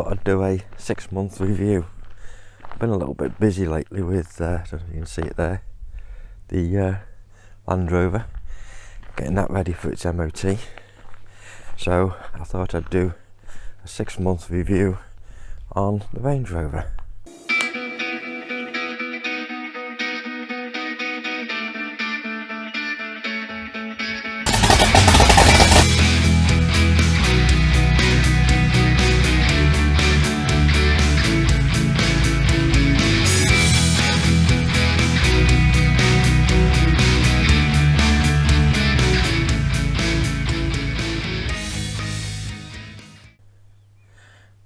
thought I'd do a 6-month review. I've been a little bit busy lately with, I don't know if you can see it there, the Land Rover, getting that ready for its MOT. So I thought I'd do a 6-month review on the Range Rover.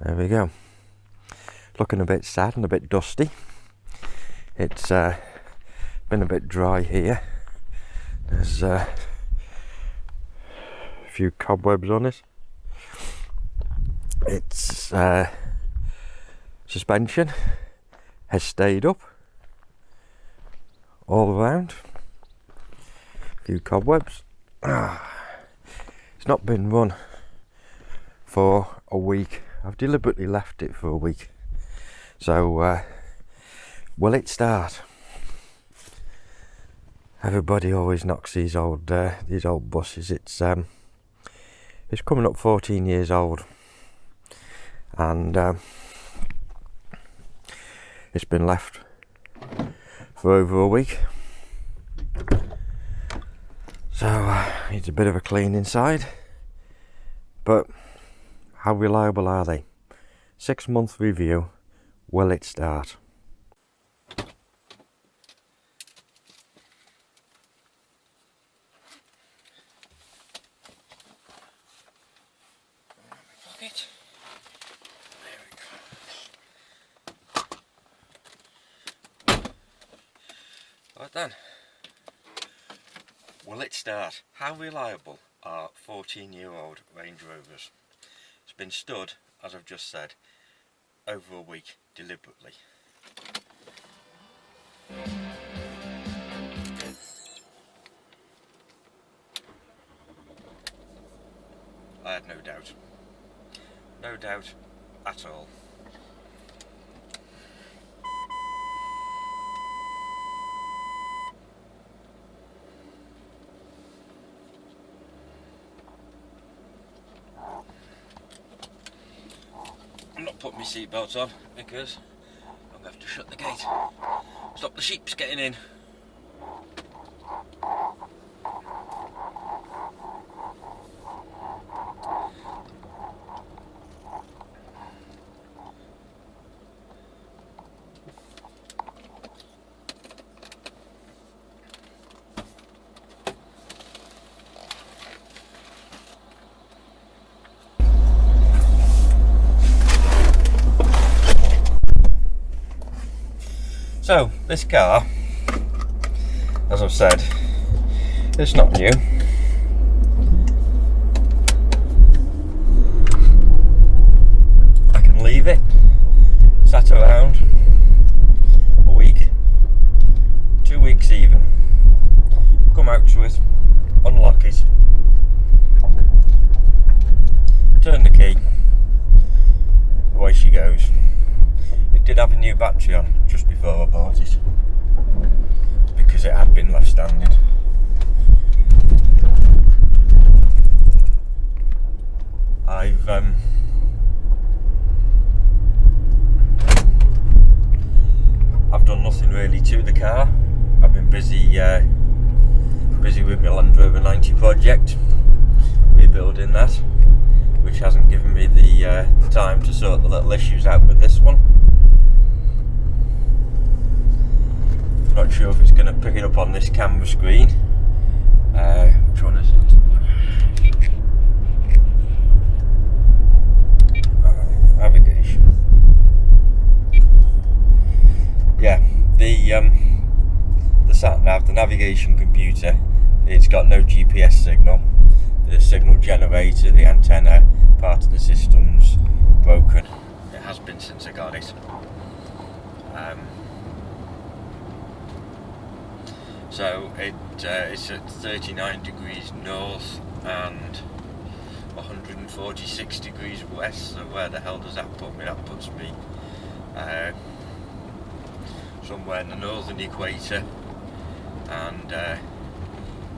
There we go. Looking a bit sad and a bit dusty. It's been a bit dry here. There's a few cobwebs on it. Its suspension has stayed up all around. A few cobwebs. It's not been run for a week. I've deliberately left it for a week. So, will it start? Everybody always knocks these old buses. It's coming up 14 years old, and it's been left for over a week. So needs a bit of a clean inside, but how reliable are they? 6-month review. Will it start? Pocket. There we go. Right then. Will it start? How reliable are 14-year-old Range Rovers? It's been stood, as I've just said, over a week deliberately. I had no doubt. No doubt at all. I'm not putting my seatbelt on because I'm going to have to shut the gate. Stop the sheeps getting in. So, this car, as I've said, it's not new. I can leave it sat around a week, 2 weeks even, come out to it, unlock it, turn the key, away she goes. It did have a new battery on just before I bought it because it had been left standing. I've done nothing really to the car. I've been busy with my Land Rover 90 project, rebuilding that, which hasn't given me the time to sort the little issues out with this one. Not sure if it's going to pick it up on this camera screen. Which one is it? Navigation. Yeah, the sat nav, the navigation computer. It's got no GPS signal. The signal generator, the antenna, part of the system's broken. It has been since I got it. So it's at 39 degrees north and 100 146 degrees west, so where the hell does that put me? That puts me somewhere in the northern equator, and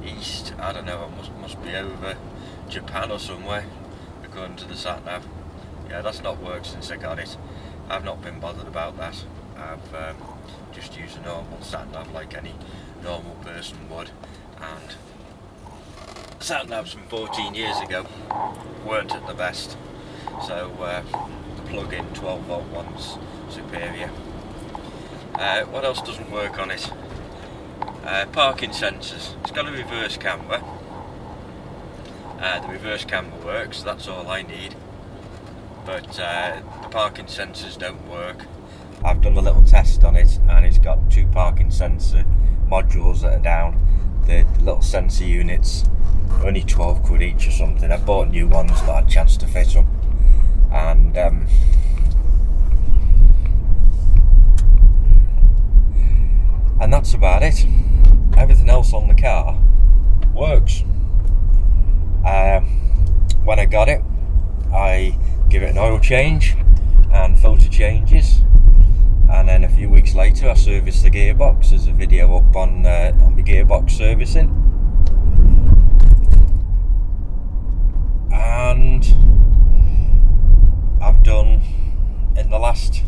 east, I don't know, it must be over Japan or somewhere, according to the sat nav. Yeah, that's not worked since I got it. I've not been bothered about that. I've just used a normal sat nav like any normal person would, and sat navs from 14 years ago weren't at the best, so the plug-in 12 volt one's superior. What else doesn't work on it? Parking sensors. It's got a reverse camera. The reverse camera works, that's all I need, but the parking sensors don't work. I've done a little test on it, and it's got 2 parking sensor modules that are down. The little sensor units, only 12 quid each or something. I bought new ones, not had a chance to fit them, and that's about it. Everything else on the car works. When I got it, I give it an oil change and filter changes, and then a few weeks later I serviced the gearbox. There's a video up on the gearbox servicing, and I've done in the last,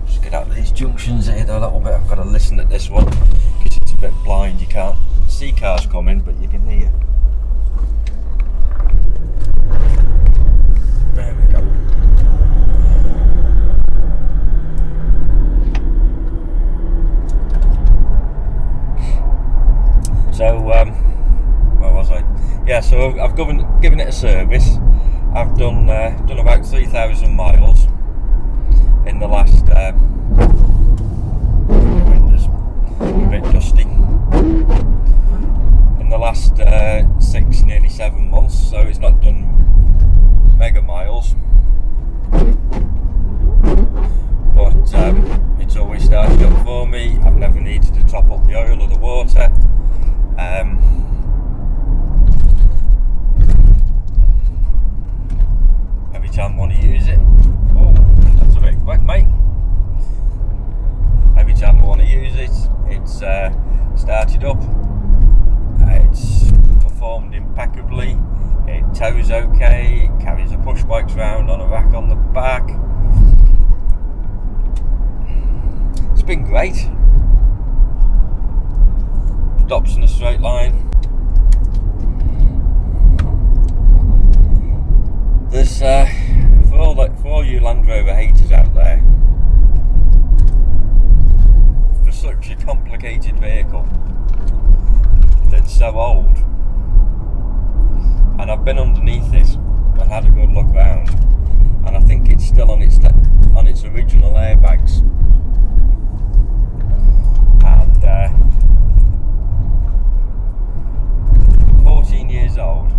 just get out of these junctions here a little bit. I've got to listen at this one because it's a bit blind. You can't see cars coming, but you can hear. There we go. So where was I? Yeah, so I've given it a service. I've done about 3,000 miles in the last. Windows a bit dusty. In the last 6, nearly 7 months, so it's not done mega miles, but it's always started up for me. I've never needed to top up the oil or the water. Every time I want to use it, oh, that's a bit quick, mate. Every time I want to use it, it's started up. It's performed impeccably. It tows okay. It carries the push bikes round on a rack on the back. It's been great. Stops in a straight line. There's for all you Land Rover haters out there, for such a complicated vehicle that's so old, and I've been underneath it and had a good look around, and I think it's still on its original airbags, and 14 years old,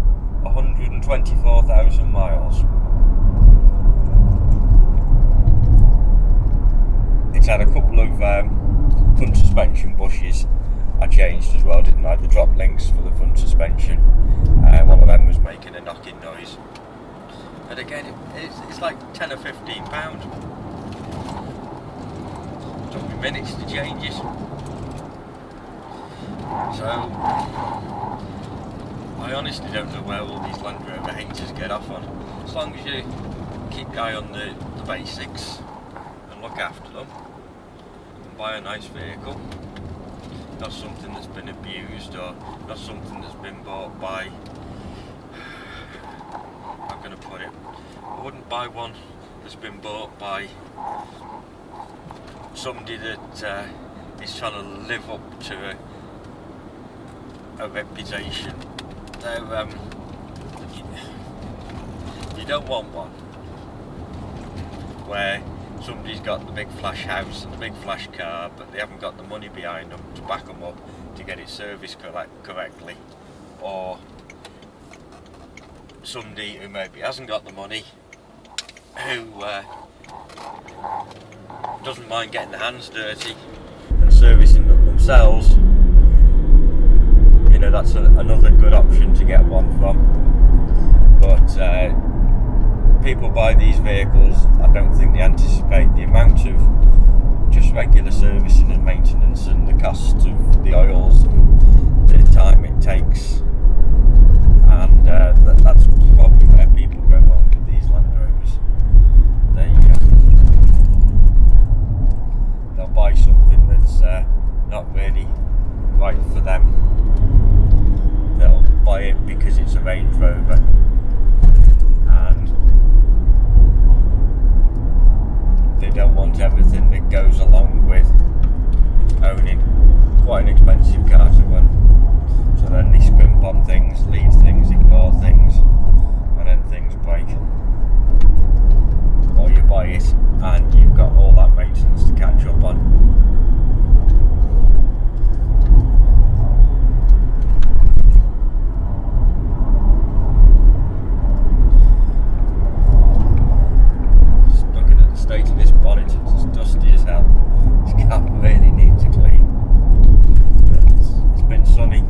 124,000 miles. It's had a couple of front suspension bushes I changed as well, didn't I? The drop links for the front suspension. One of them was making a knocking noise. But again, it's like 10 or 15 pounds. Took me minutes to change it. So I honestly don't know where all these Land Rover haters get off on. As long as you keep your eye on the basics and look after them and buy a nice vehicle, not something that's been abused or not something that's been bought by, I'm going to put it, I wouldn't buy one that's been bought by somebody that is trying to live up to a reputation. You don't want one where somebody's got the big flash house and the big flash car, but they haven't got the money behind them to back them up to get it serviced correctly, or somebody who maybe hasn't got the money, who doesn't mind getting their hands dirty and servicing them themselves. you know, that's another good option to get one from. But people buy these vehicles, I don't think they anticipate the amount of just regular servicing and maintenance and the cost of the oils and the time it takes, and that's probably where people go wrong with these Land Rovers. They'll buy something that's not really right for them. They'll buy it because it's a Range Rover, and they don't want everything that goes along with owning quite an expensive car to run. So then they scrimp on things, leave things, ignore things, and then things break. Or you buy it and you've got all that maintenance to catch up on. State of this bonnet, it's dusty as hell. This car really needs a clean. It's been sunny,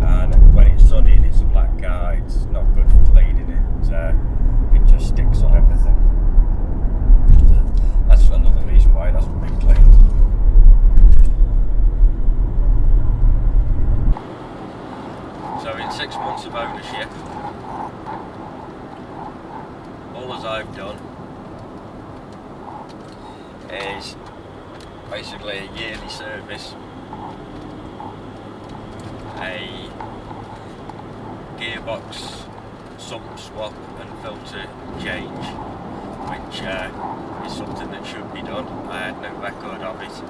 and when it's sunny and it's a black car, it's not good for cleaning it. It just sticks on everything. That's another reason why it hasn't been cleaned. So in 6 months of ownership, all as I've done is basically a yearly service, a gearbox sump swap and filter change, which is something that should be done. I had no record of it,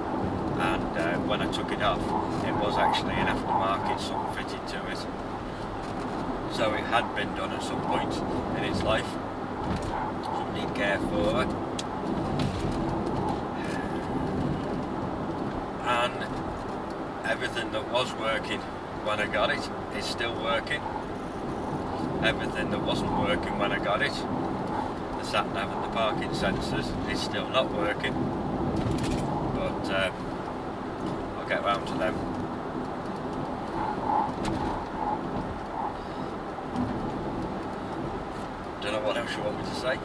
and when I took it off, it was actually an aftermarket sump fitted to it, so it had been done at some point in its life. Some need care for it. And everything that was working when I got it is still working. Everything that wasn't working when I got it, the sat-nav and the parking sensors, is still not working. But I'll get round to them. Don't know what else you want me to say.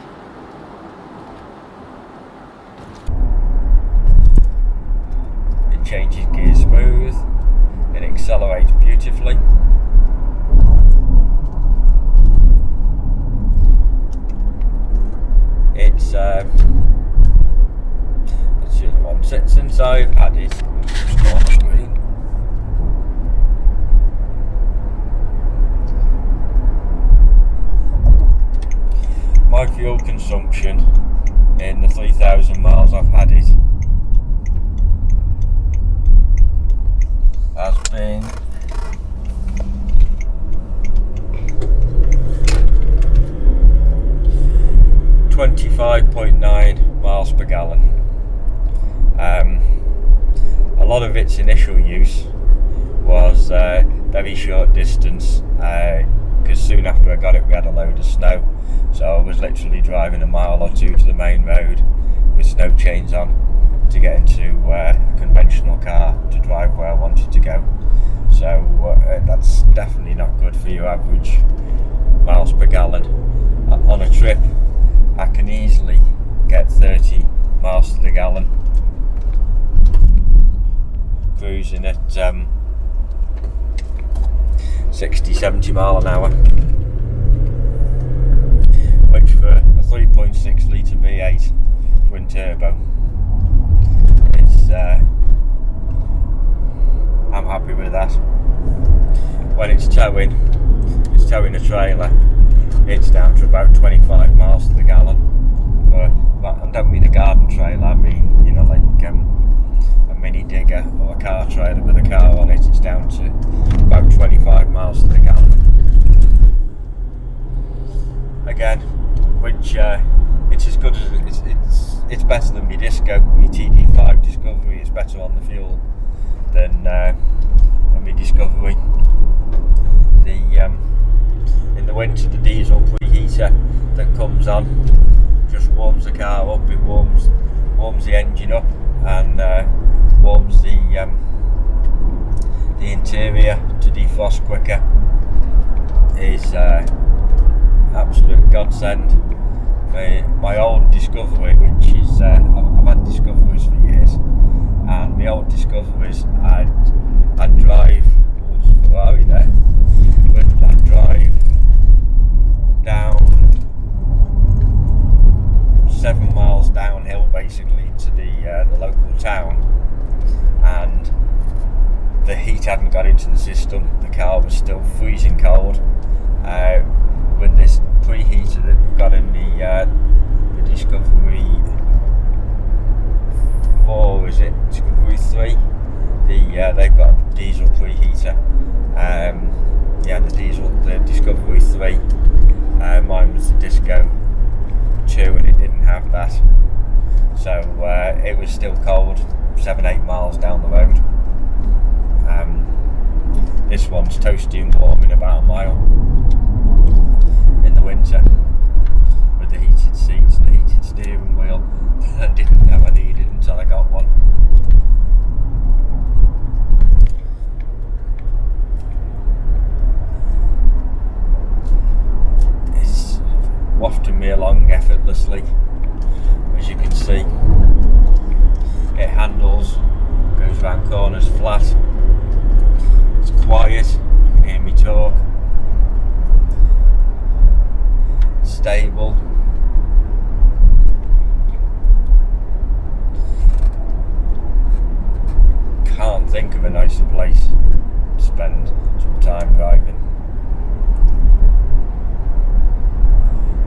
Changes gear smooth, it accelerates beautifully. It's let's see the one. Since I've had it, just go on the screen. My fuel consumption in the 3,000 miles I've had it has been 25.9 miles per gallon. A lot of its initial use was very short distance, because soon after I got it we had a load of snow, so I was literally driving a mile or two to the main road with snow chains on to get into a conventional car to drive where I wanted to go. So that's definitely not good for your average miles per gallon. On a trip I can easily get 30 miles to the gallon, cruising at 60-70 mile an hour, which for a 3.6 litre V8 twin turbo, I'm happy with that. When it's towing a trailer, it's down to about 25 miles to the gallon. I don't mean a garden trailer, I mean, you know, like a mini digger or a car trailer with a car on it. It's down to about 25 miles to the gallon. Again, which it's as good as it's better than my Disco, my TD5 Discovery is better on the fuel than my Discovery. In the winter, the diesel preheater that comes on just warms the car up. It warms the engine up and warms the interior to defrost defrost quicker is absolute godsend. My old Discovery, which is I've had Discoveries for years, and my old Discoveries I'd drive Ferrari there, but I'd drive down 7 miles downhill basically to the local town, and the heat hadn't got into the system. The car was still freezing cold. When this preheater that we've got in the Discovery 4, is it? Discovery 3? They've got a diesel preheater. The Discovery 3. Mine was the Disco 2 and it didn't have that. So it was still cold, 7-8 miles down the road. This one's toasty and warm in about a mile in the winter, with the heated seats and the heated steering wheel that I didn't know I needed until I got one. It's wafting me along effortlessly, as you can see. It handles, goes round corners flat. It's quiet, you can hear me talk. Stable. Can't think of a nicer place to spend some time driving.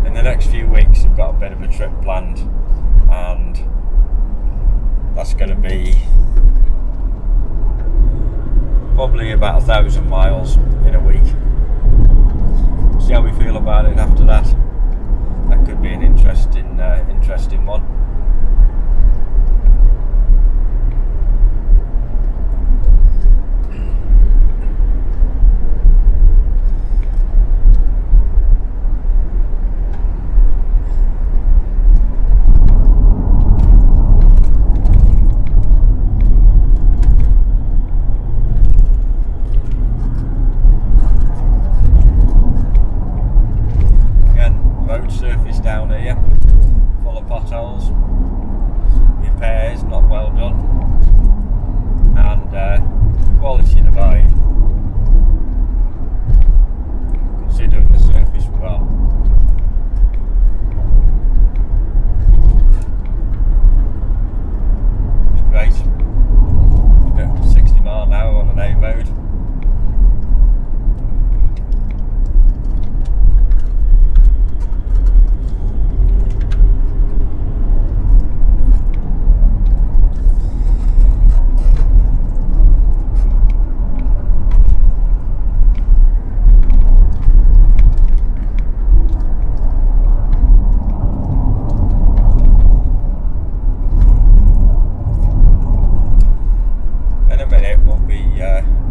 In the next few weeks I've got a bit of a trip planned, and that's going to be probably about 1,000 miles in a week. See how we feel about it after that. That could be an interesting one. Road surface down here, full of potholes, repairs not well done, and quality of the ride, considering the surface well. It's great. Go 60 mile an hour on an A road.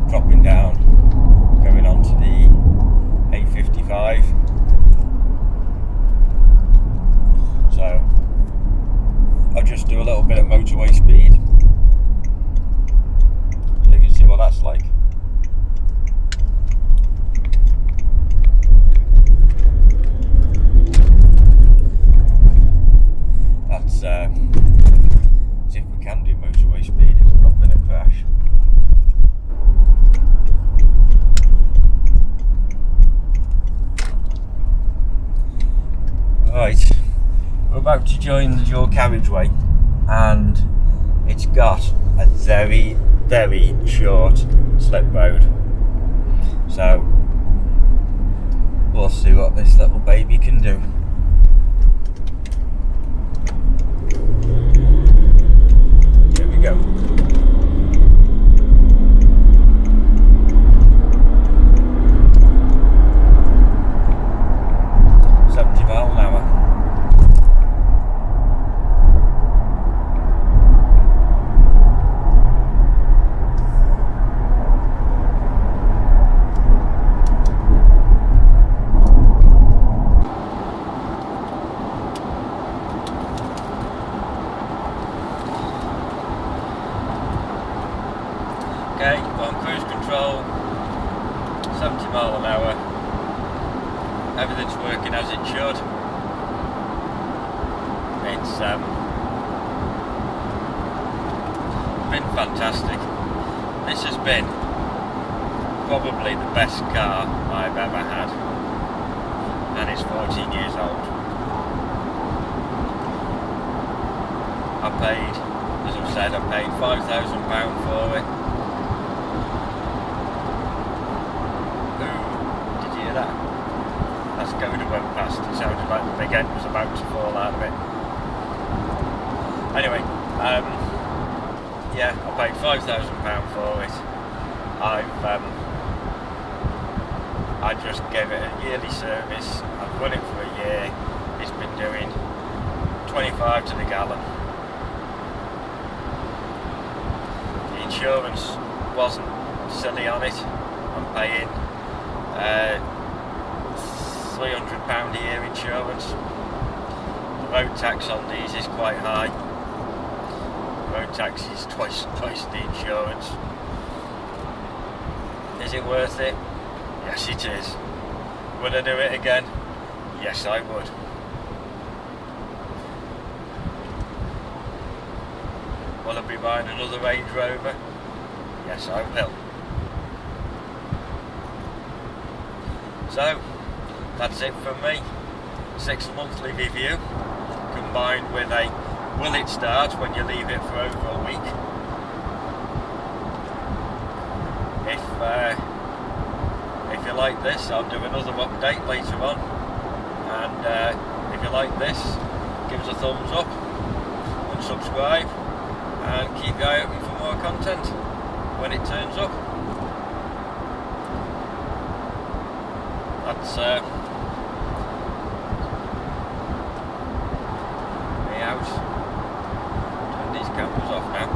Dropping down, going on to the A55. So I'll just do a little bit of motorway speed so you can see what that's like. That's as if we can do motorway speed if there's not been a crash. Right, we're about to join the dual carriageway, and it's got a very, very short slip road. So we'll see what this little baby can do. Here we go. Okay, we're on cruise control, 70 mile an hour. Everything's working as it should. It's been fantastic. This has been probably the best car I've ever had, and it's 14 years old. I paid, as I've said, I paid £5,000 for it. Ooh, did you hear that? That Skoda went past. It sounded like the big end was about to fall out of it. Anyway, yeah, I paid £5,000 for it. I just gave it a yearly service. I've run it for a year. It's been doing 25 to the gallon. The insurance wasn't silly on it. I'm paying £300 a year insurance. The road tax on these is quite high. The road tax is twice the insurance. Is it worth it? Yes, it is. Would I do it again? Yes, I would. Will I be buying another Range Rover? Yes, I will. So, that's it from me. 6 monthly review, combined with a will it start when you leave it for over a week. If you like this, I'll do another update later on. And if you like this, give us a thumbs up and subscribe, and keep your eye open for more content when it turns up. That's me out. Turn these cameras off now.